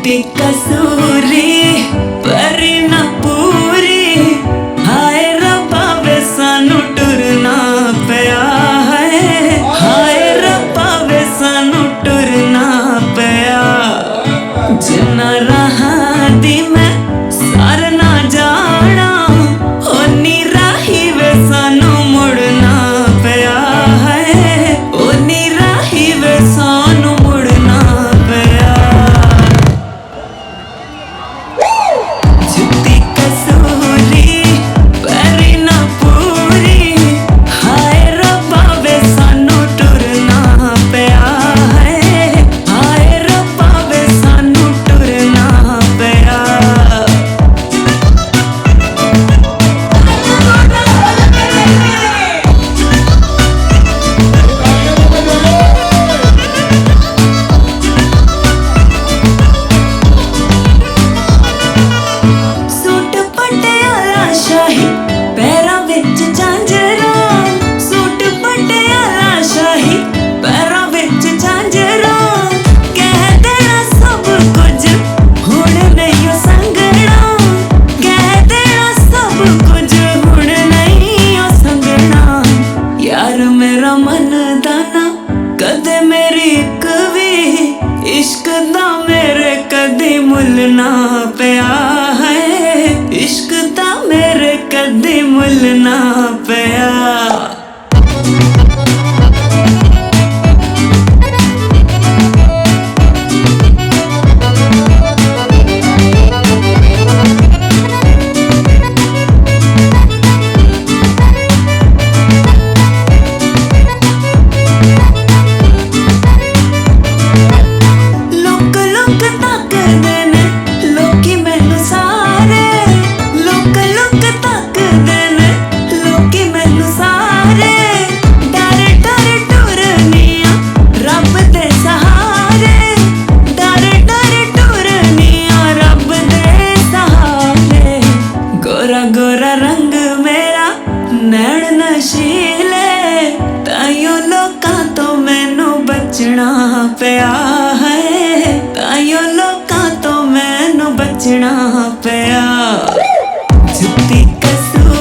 जुटी कसूरी पर ना पूरी, हाय रब्बा वे सानू टुरना पिया है, हाय रब्बा वे सानू टुरना पिया। जिन्ना राह दी मैं सार ना जाना, ओनी राही वे सानू मुड़ना पिया है, ओनी राही वे सानू मुड़ना पिया। जुटी कसूरी पर ना पूरी, हाय रब्बा वे सानू टुरना पिया है, हाय रब्बा वे सानू टुरना पिया। सूट पटियाला शाही पैरां विच झांजरा, सूट पटियाला शाही पैरां विच झांजरा, कह देना सब कुछ हुण नहीं ओ संगना, कह देना सब कुछ हुण नहीं ओ संगना। यार मेरा मन दाना कदे मेरी इक भी, इश्क दा मेरे कदी मुल ना पिया है, इश्क दा मेरे कदी मुल ना पिया। लोक लोक तकदे ने लोकी मैनू सारे, लोक लोक तकदे ने लोकी मैनू सारे, डर डर टुरनिया रब दे सहारे, डर डर टुरनिया रब दे सहारे। गोरा गोरा रंग मेरा नैन नशीले, ताइयों लोकां तो मैनू बचना पिया है, ताइयों लोकां तो मैनू बचना पिया। जुटी कसूरी